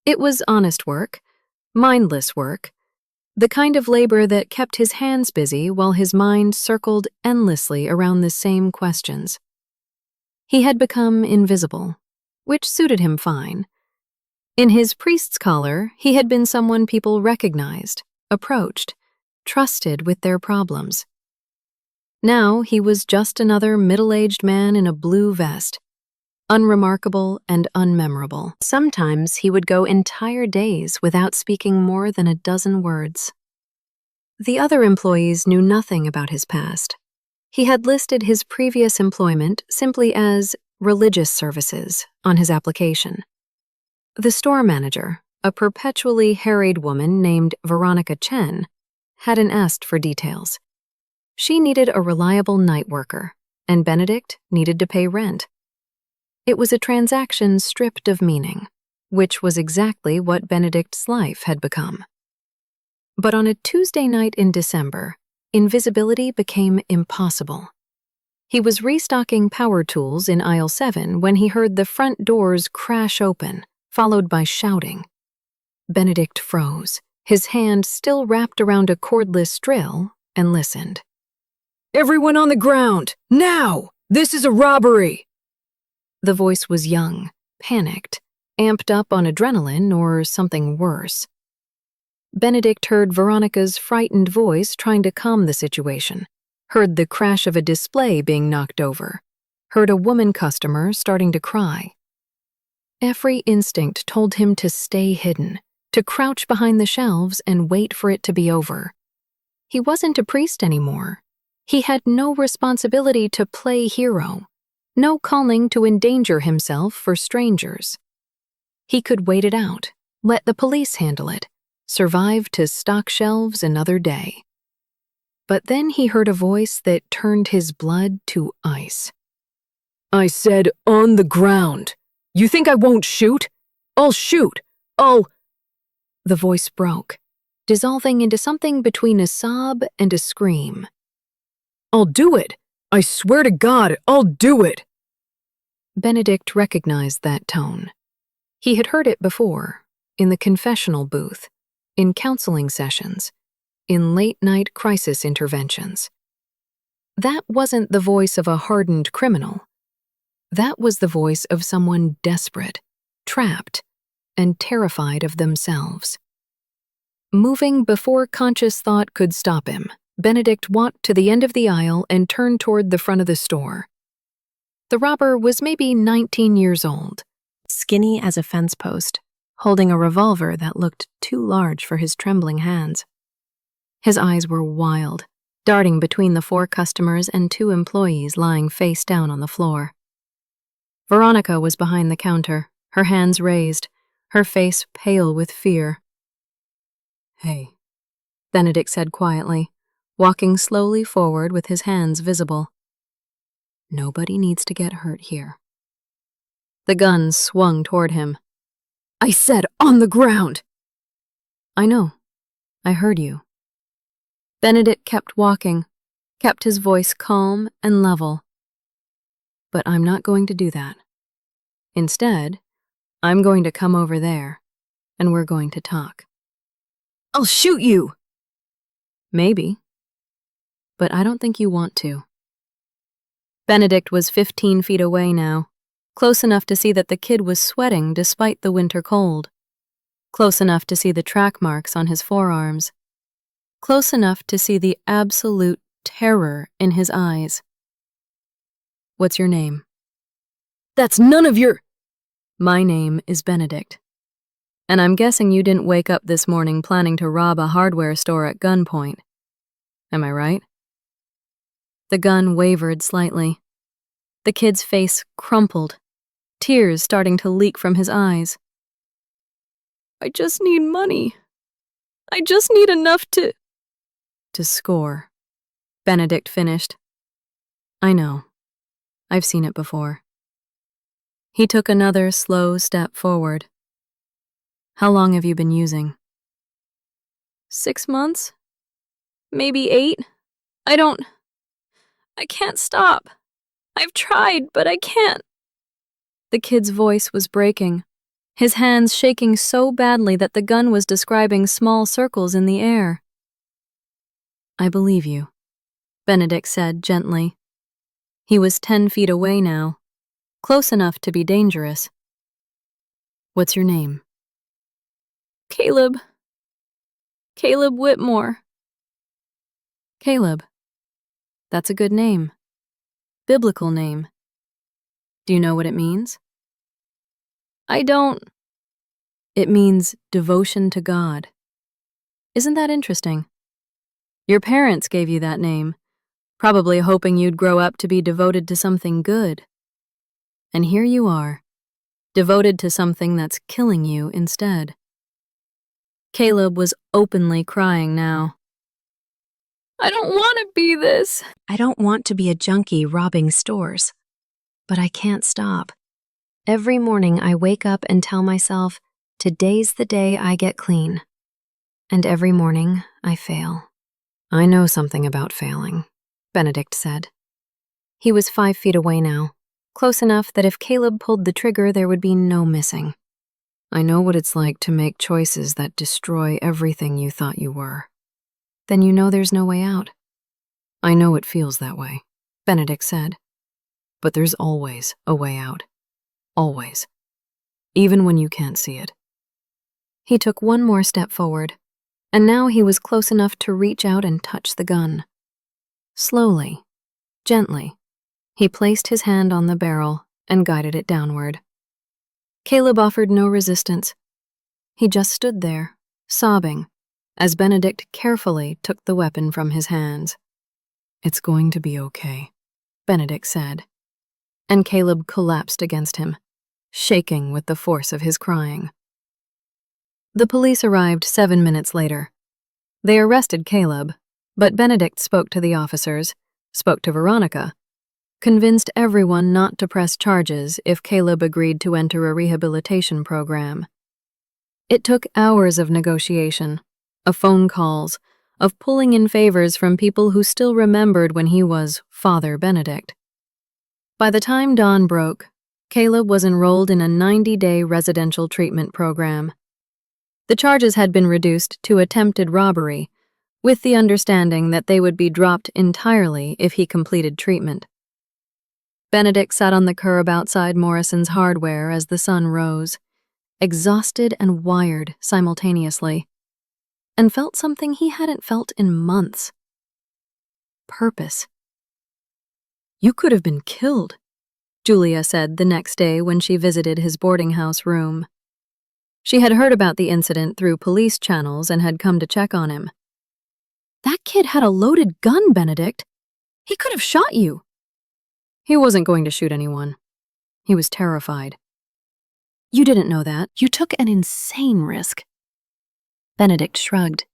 It was honest work, mindless work, the kind of labor that kept his hands busy while his mind circled endlessly around the same questions. He had become invisible, which suited him fine. In his priest's collar, he had been someone people recognized, approached, trusted with their problems. Now he was just another middle-aged man in a blue vest, unremarkable and unmemorable. Sometimes he would go entire days without speaking more than a dozen words. The other employees knew nothing about his past. He had listed his previous employment simply as religious services on his application. The store manager, a perpetually harried woman named Veronica Chen, hadn't asked for details. She needed a reliable night worker, and Benedict needed to pay rent. It was a transaction stripped of meaning, which was exactly what Benedict's life had become. But on a Tuesday night in December, invisibility became impossible. He was restocking power tools in aisle 7 when he heard the front doors crash open, followed by shouting. Benedict froze, his hand still wrapped around a cordless drill, and listened. "Everyone on the ground! Now! This is a robbery!" The voice was young, panicked, amped up on adrenaline or something worse. Benedict heard Veronica's frightened voice trying to calm the situation, heard the crash of a display being knocked over, heard a woman customer starting to cry. Every instinct told him to stay hidden, to crouch behind the shelves and wait for it to be over. He wasn't a priest anymore. He had no responsibility to play hero, no calling to endanger himself for strangers. He could wait it out, let the police handle it, survive to stock shelves another day. But then he heard a voice that turned his blood to ice. I said on the ground. You think I won't shoot? I'll shoot. The voice broke, dissolving into something between a sob and a scream. I'll do it. I swear to God, I'll do it. Benedict recognized that tone. He had heard it before, in the confessional booth, in counseling sessions, in late-night crisis interventions. That wasn't the voice of a hardened criminal. That was the voice of someone desperate, trapped, and terrified of themselves. Moving before conscious thought could stop him, Benedict walked to the end of the aisle and turned toward the front of the store. The robber was maybe 19 years old, Skinny as a fence post, holding a revolver that looked too large for his trembling hands. His eyes were wild, darting between the 4 customers and 2 employees lying face down on the floor. Veronica was behind the counter, her hands raised, her face pale with fear. "Hey," Benedict said quietly, walking slowly forward with his hands visible. "Nobody needs to get hurt here." The gun swung toward him. I said on the ground. "I know. I heard you." Benedict kept walking, kept his voice calm and level. "But I'm not going to do that. Instead, I'm going to come over there, and we're going to talk." I'll shoot you. Maybe. But I don't think you want to. Benedict was 15 feet away now, close enough to see that the kid was sweating despite the winter cold, close enough to see the track marks on his forearms, close enough to see the absolute terror in his eyes. "What's your name?" That's none of your... "My name is Benedict. And I'm guessing you didn't wake up this morning planning to rob a hardware store at gunpoint. Am I right?" The gun wavered slightly. The kid's face crumpled, tears starting to leak from his eyes. "I just need money. I just need enough to score," Benedict finished. "I know. I've seen it before." He took another slow step forward. "How long have you been using?" 6 months? Maybe 8? I can't stop. I've tried, but I can't." The kid's voice was breaking, his hands shaking so badly that the gun was describing small circles in the air. "I believe you," Benedict said gently. He was 10 feet away now, close enough to be dangerous. "What's your name?" Caleb Whitmore." "Caleb. That's a good name. Biblical name. Do you know what it means?" "I don't." "It means devotion to God. Isn't that interesting? Your parents gave you that name, probably hoping you'd grow up to be devoted to something good. And here you are, devoted to something that's killing you instead." Caleb was openly crying now. "I don't want to be this." I don't want to be a junkie robbing stores, but I can't stop. Every morning I wake up and tell myself, today's the day I get clean. And every morning I fail. "I know something about failing," Benedict said. He was 5 feet away now, close enough that if Caleb pulled the trigger there would be no missing. "I know what it's like to make choices that destroy everything you thought you were." "Then you know there's no way out." "I know it feels that way," Benedict said. "But there's always a way out. Always. Even when you can't see it." He took one more step forward, and now he was close enough to reach out and touch the gun. Slowly, gently, he placed his hand on the barrel and guided it downward. Caleb offered no resistance. He just stood there, sobbing, as Benedict carefully took the weapon from his hands. It's going to be okay, Benedict said, and Caleb collapsed against him, shaking with the force of his crying. The police arrived 7 minutes later. They arrested Caleb, but Benedict spoke to the officers, spoke to Veronica, convinced everyone not to press charges if Caleb agreed to enter a rehabilitation program. It took hours of negotiation, of phone calls, of pulling in favors from people who still remembered when he was Father Benedict. By the time dawn broke, Caleb was enrolled in a 90-day residential treatment program. The charges had been reduced to attempted robbery, with the understanding that they would be dropped entirely if he completed treatment. Benedict sat on the curb outside Morrison's Hardware as the sun rose, exhausted and wired simultaneously, and felt something he hadn't felt in months. Purpose. "You could have been killed," Julia said the next day when she visited his boarding house room. She had heard about the incident through police channels and had come to check on him. "That kid had a loaded gun, Benedict. He could have shot you." "He wasn't going to shoot anyone. He was terrified." "You didn't know that. You took an insane risk." Benedict shrugged.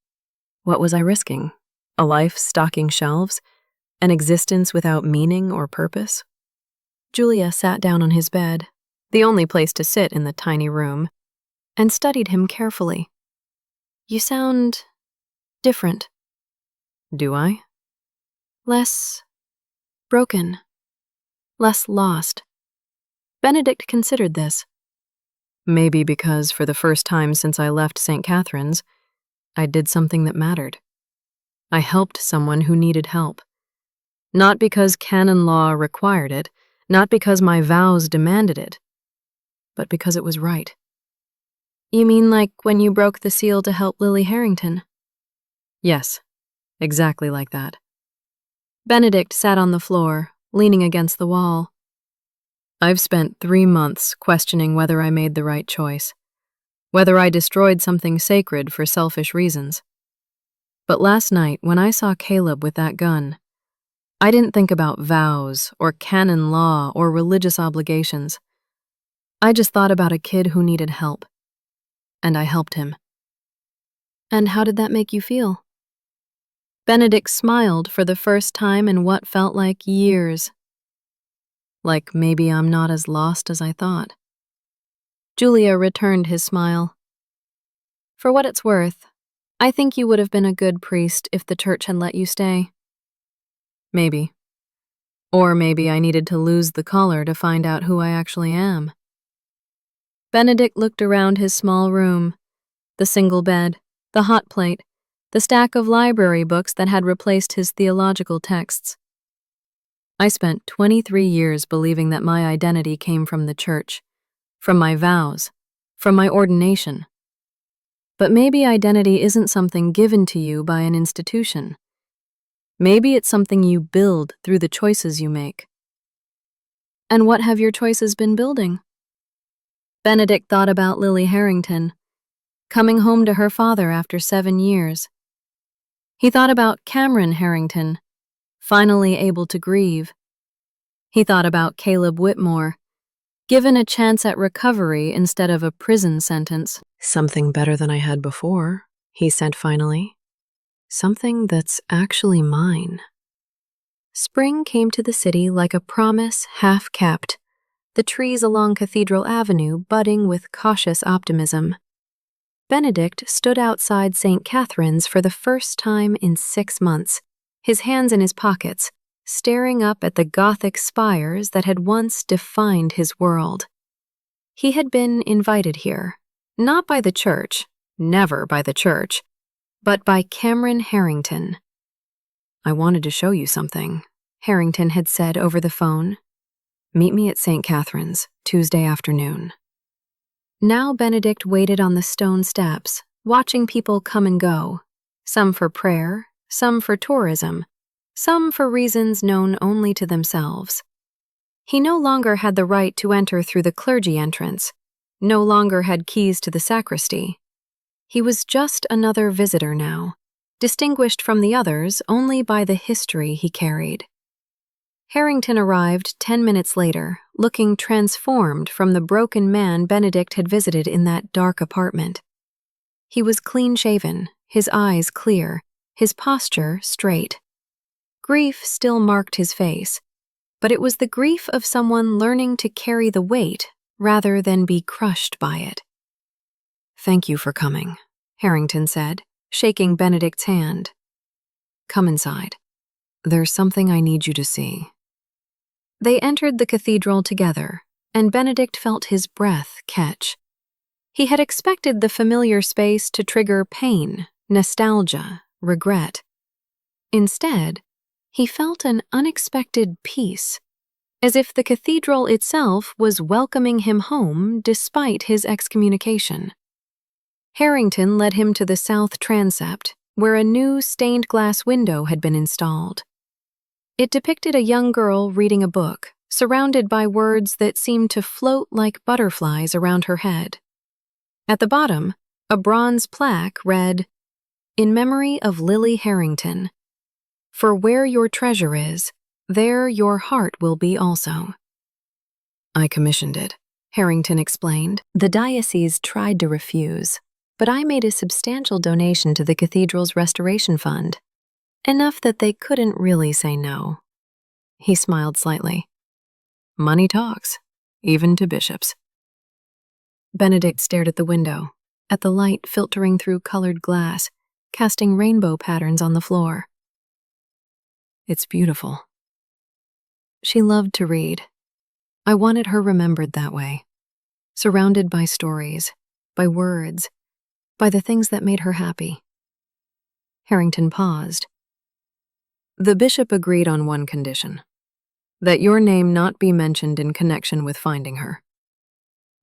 What was I risking? A life stocking shelves? An existence without meaning or purpose? Julia sat down on his bed, the only place to sit in the tiny room, and studied him carefully. "You sound different." "Do I?" "Less broken. Less lost." Benedict considered this. Maybe because for the first time since I left St. Catherine's, I did something that mattered. I helped someone who needed help. Not because canon law required it, not because my vows demanded it, but because it was right. "You mean like when you broke the seal to help Lily Harrington?" "Yes, exactly like that." Benedict sat on the floor, leaning against the wall. I've spent 3 months questioning whether I made the right choice, whether I destroyed something sacred for selfish reasons. But last night, when I saw Caleb with that gun, I didn't think about vows or canon law or religious obligations. I just thought about a kid who needed help. And I helped him. "And how did that make you feel?" Benedict smiled for the first time in what felt like years. "Like maybe I'm not as lost as I thought." Julia returned his smile. "For what it's worth, I think you would have been a good priest if the church had let you stay." Maybe. Or maybe I needed to lose the collar to find out who I actually am. Benedict looked around his small room, the single bed, the hot plate, the stack of library books that had replaced his theological texts. I spent 23 years believing that my identity came from the church, from my vows, from my ordination. But maybe identity isn't something given to you by an institution. Maybe it's something you build through the choices you make. And what have your choices been building? Benedict thought about Lily Harrington, coming home to her father after 7 years. He thought about Cameron Harrington, finally able to grieve. He thought about Caleb Whitmore, given a chance at recovery instead of a prison sentence. "Something better than I had before," he said finally. "Something that's actually mine." Spring came to the city like a promise half-kept, the trees along Cathedral Avenue budding with cautious optimism. Benedict stood outside St. Catherine's for the first time in 6 months, his hands in his pockets, staring up at the Gothic spires that had once defined his world. He had been invited here, not by the church, never by the church, but by Cameron Harrington. "I wanted to show you something," Harrington had said over the phone. "Meet me at St. Catherine's, Tuesday afternoon." Now Benedict waited on the stone steps, watching people come and go, some for prayer, some for tourism, some for reasons known only to themselves. He no longer had the right to enter through the clergy entrance, no longer had keys to the sacristy. He was just another visitor now, distinguished from the others only by the history he carried. Harrington arrived 10 minutes later, looking transformed from the broken man Benedict had visited in that dark apartment. He was clean-shaven, his eyes clear, his posture straight. Grief still marked his face, but it was the grief of someone learning to carry the weight rather than be crushed by it. "Thank you for coming," Harrington said, shaking Benedict's hand. "Come inside. There's something I need you to see." They entered the cathedral together, and Benedict felt his breath catch. He had expected the familiar space to trigger pain, nostalgia, regret. Instead, he felt an unexpected peace, as if the cathedral itself was welcoming him home despite his excommunication. Harrington led him to the south transept, where a new stained-glass window had been installed. It depicted a young girl reading a book, surrounded by words that seemed to float like butterflies around her head. At the bottom, a bronze plaque read, "In memory of Lily Harrington. For where your treasure is, there your heart will be also." "I commissioned it," Harrington explained. "The diocese tried to refuse, but I made a substantial donation to the cathedral's restoration fund. Enough that they couldn't really say no." He smiled slightly. "Money talks, even to bishops." Benedict stared at the window, at the light filtering through colored glass, casting rainbow patterns on the floor. "It's beautiful." She loved to read. I wanted her remembered that way, surrounded by stories, by words, by the things that made her happy. Harrington paused. "The bishop agreed on one condition, that your name not be mentioned in connection with finding her.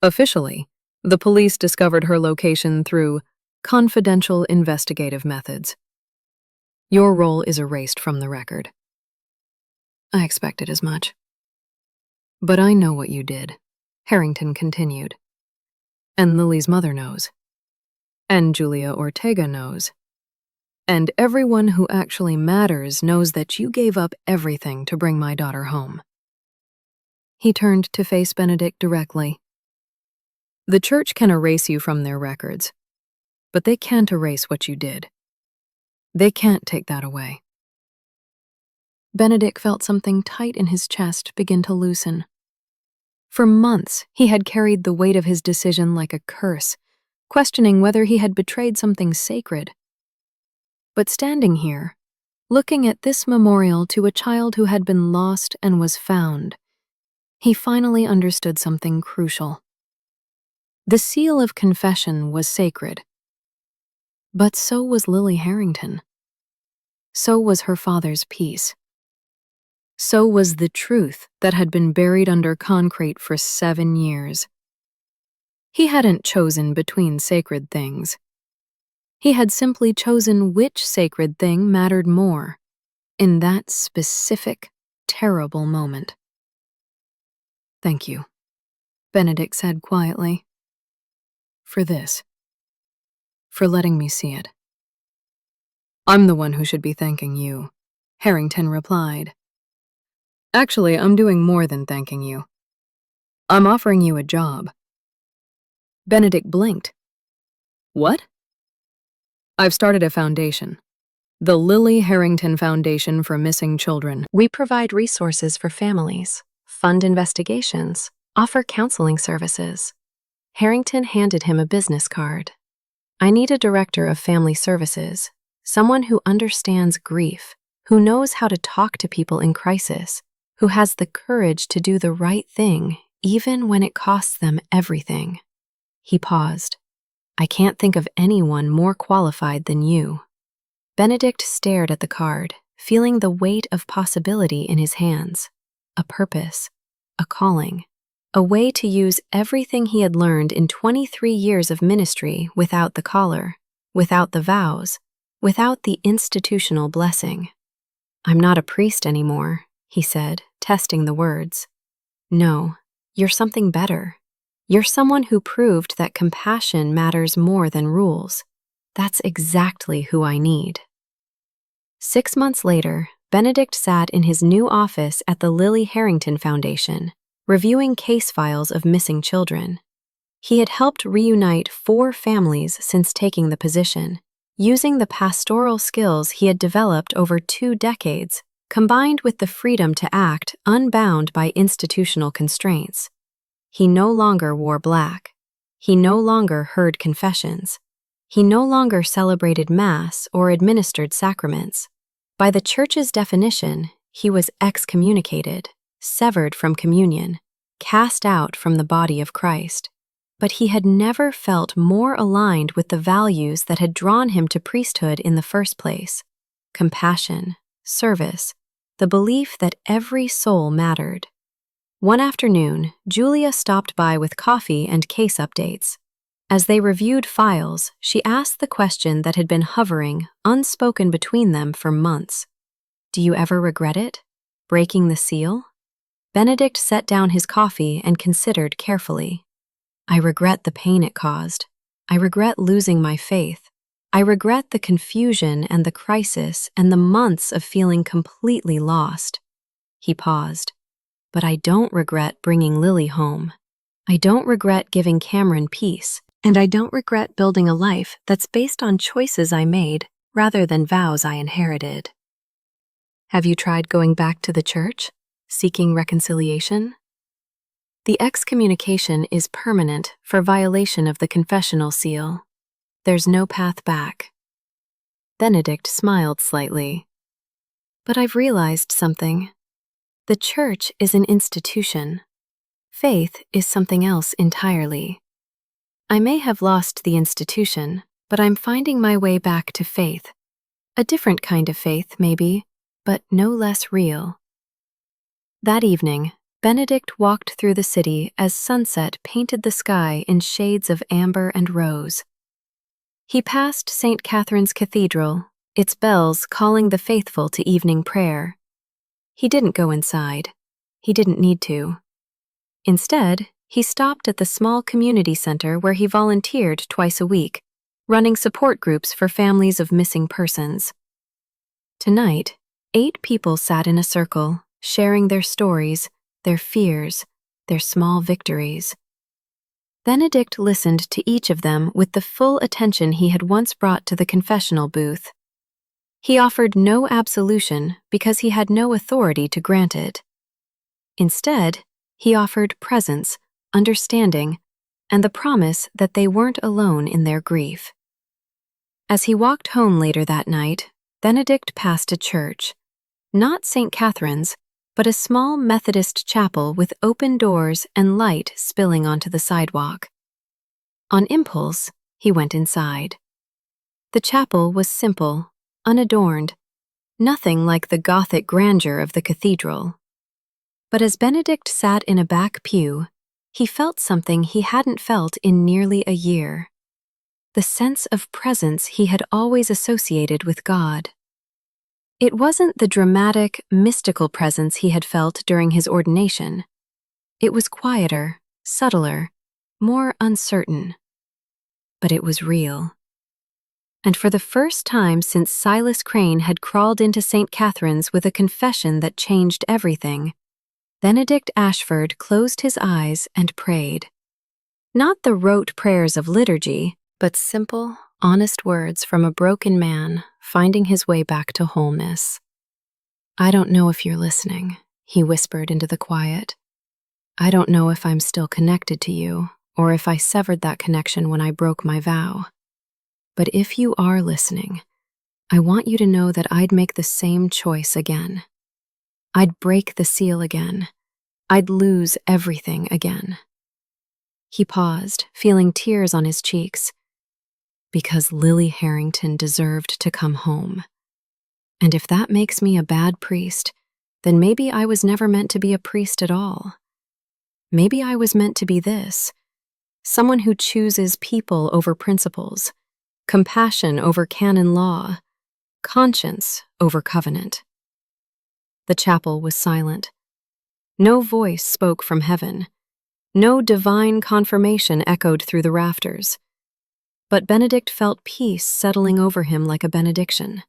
Officially, the police discovered her location through confidential investigative methods. Your role is erased from the record." "I expected as much." "But I know what you did," Harrington continued. "And Lily's mother knows. And Julia Ortega knows. And everyone who actually matters knows that you gave up everything to bring my daughter home." He turned to face Benedict directly. "The church can erase you from their records, but they can't erase what you did. They can't take that away." Benedict felt something tight in his chest begin to loosen. For months, he had carried the weight of his decision like a curse, questioning whether he had betrayed something sacred. But standing here, looking at this memorial to a child who had been lost and was found, he finally understood something crucial. The seal of confession was sacred, but so was Lily Harrington. So was her father's peace. So was the truth that had been buried under concrete for 7 years. He hadn't chosen between sacred things. He had simply chosen which sacred thing mattered more in that specific, terrible moment. "Thank you," Benedict said quietly. "For this. For letting me see it." "I'm the one who should be thanking you," Harrington replied. "Actually, I'm doing more than thanking you. I'm offering you a job." Benedict blinked. "What?" "I've started a foundation. The Lily Harrington Foundation for Missing Children. We provide resources for families, fund investigations, offer counseling services." Harrington handed him a business card. "I need a director of family services, someone who understands grief, who knows how to talk to people in crisis, who has the courage to do the right thing even when it costs them everything." He paused. "I can't think of anyone more qualified than you." Benedict stared at the card, feeling the weight of possibility in his hands. A purpose, a calling, a way to use everything he had learned in 23 years of ministry without the collar, without the vows, without the institutional blessing. "I'm not a priest anymore," he said, testing the words. "No, you're something better. You're someone who proved that compassion matters more than rules. That's exactly who I need." 6 months later, Benedict sat in his new office at the Lily Harrington Foundation, reviewing case files of missing children. He had helped reunite 4 families since taking the position, using the pastoral skills he had developed over 2 decades, combined with the freedom to act unbound by institutional constraints. He no longer wore black. He no longer heard confessions. He no longer celebrated Mass or administered sacraments. By the Church's definition, he was excommunicated, severed from communion, cast out from the body of Christ. But he had never felt more aligned with the values that had drawn him to priesthood in the first place: compassion, service, the belief that every soul mattered. One afternoon, Julia stopped by with coffee and case updates. As they reviewed files, she asked the question that had been hovering, unspoken between them for months. "Do you ever regret it? Breaking the seal?" Benedict set down his coffee and considered carefully. "I regret the pain it caused. I regret losing my faith. I regret the confusion and the crisis and the months of feeling completely lost." He paused. "But I don't regret bringing Lily home. I don't regret giving Cameron peace. And I don't regret building a life that's based on choices I made rather than vows I inherited." Have you tried going back to the church, seeking reconciliation? The excommunication is permanent for violation of the confessional seal. There's no path back. Benedict smiled slightly. "But I've realized something. The church is an institution. Faith is something else entirely. I may have lost the institution, but I'm finding my way back to faith. A different kind of faith, maybe, but no less real." That evening, Benedict walked through the city as sunset painted the sky in shades of amber and rose. He passed St. Catherine's Cathedral, its bells calling the faithful to evening prayer. He didn't go inside. He didn't need to. Instead, he stopped at the small community center where he volunteered twice a week, running support groups for families of missing persons. Tonight, 8 people sat in a circle, sharing their stories, their fears, their small victories. Benedict listened to each of them with the full attention he had once brought to the confessional booth. He offered no absolution because he had no authority to grant it. Instead, he offered presence, understanding, and the promise that they weren't alone in their grief. As he walked home later that night, Benedict passed a church, not St. Catherine's, but a small Methodist chapel with open doors and light spilling onto the sidewalk. On impulse, he went inside. The chapel was simple, unadorned, nothing like the Gothic grandeur of the cathedral. But as Benedict sat in a back pew, he felt something he hadn't felt in nearly a year: the sense of presence he had always associated with God. It wasn't the dramatic, mystical presence he had felt during his ordination. It was quieter, subtler, more uncertain. But it was real. And for the first time since Silas Crane had crawled into St. Catherine's with a confession that changed everything, Benedict Ashford closed his eyes and prayed. Not the rote prayers of liturgy, but simple, honest words from a broken man finding his way back to wholeness. "I don't know if you're listening," he whispered into the quiet. "I don't know if I'm still connected to you, or if I severed that connection when I broke my vow. But if you are listening, I want you to know that I'd make the same choice again. I'd break the seal again. I'd lose everything again." He paused, feeling tears on his cheeks. Because Lily Harrington deserved to come home. And if that makes me a bad priest, then maybe I was never meant to be a priest at all. Maybe I was meant to be this: someone who chooses people over principles, compassion over canon law, conscience over covenant. The chapel was silent. No voice spoke from heaven. No divine confirmation echoed through the rafters. But Benedict felt peace settling over him like a benediction.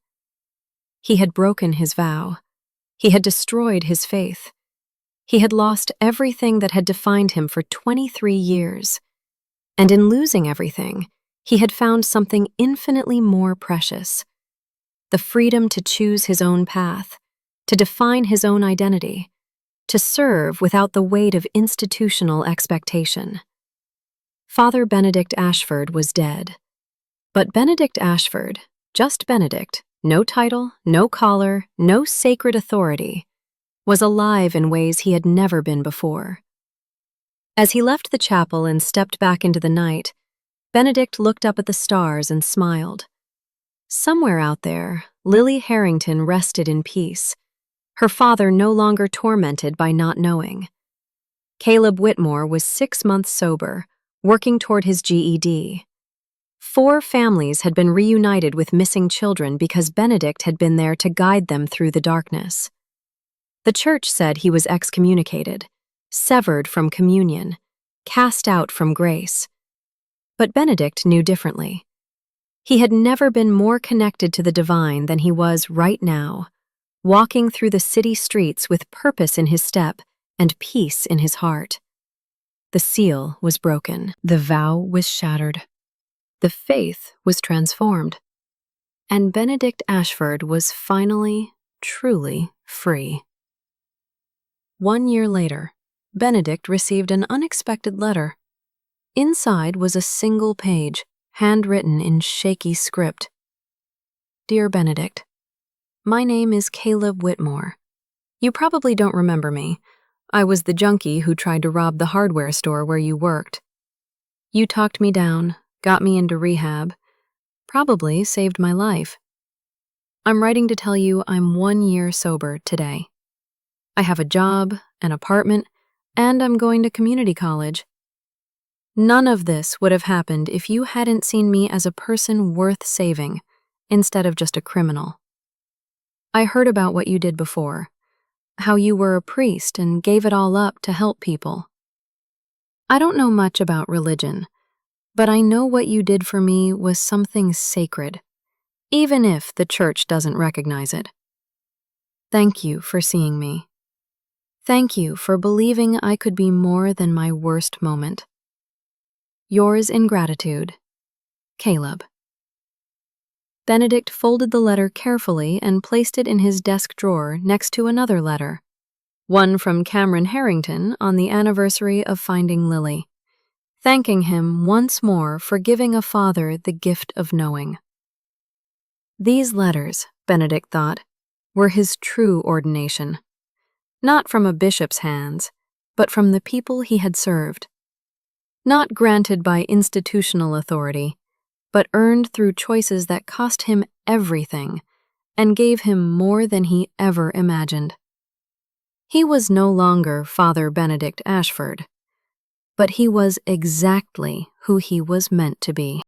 He had broken his vow. He had destroyed his faith. He had lost everything that had defined him for 23 years. And in losing everything, he had found something infinitely more precious: the freedom to choose his own path, to define his own identity, to serve without the weight of institutional expectation. Father Benedict Ashford was dead. But Benedict Ashford, just Benedict, no title, no collar, no sacred authority, was alive in ways he had never been before. As he left the chapel and stepped back into the night, Benedict looked up at the stars and smiled. Somewhere out there, Lily Harrington rested in peace, her father no longer tormented by not knowing. Caleb Whitmore was 6 months sober, working toward his GED. 4 families had been reunited with missing children because Benedict had been there to guide them through the darkness. The church said he was excommunicated, severed from communion, cast out from grace. But Benedict knew differently. He had never been more connected to the divine than he was right now, walking through the city streets with purpose in his step and peace in his heart. The seal was broken. The vow was shattered. The faith was transformed. And Benedict Ashford was finally, truly free. 1 year later, Benedict received an unexpected letter. Inside was a single page, handwritten in shaky script. Dear Benedict, my name is Caleb Whitmore. You probably don't remember me. I was the junkie who tried to rob the hardware store where you worked. You talked me down, got me into rehab, probably saved my life. I'm writing to tell you I'm 1 year sober today. I have a job, an apartment, and I'm going to community college. None of this would have happened if you hadn't seen me as a person worth saving, instead of just a criminal. I heard about what you did before, how you were a priest and gave it all up to help people. I don't know much about religion, but I know what you did for me was something sacred, even if the church doesn't recognize it. Thank you for seeing me. Thank you for believing I could be more than my worst moment. Yours in gratitude, Caleb. Benedict folded the letter carefully and placed it in his desk drawer next to another letter, one from Cameron Harrington on the anniversary of finding Lily, thanking him once more for giving a father the gift of knowing. These letters, Benedict thought, were his true ordination, not from a bishop's hands, but from the people he had served. Not granted by institutional authority, but earned through choices that cost him everything and gave him more than he ever imagined. He was no longer Father Benedict Ashford, but he was exactly who he was meant to be.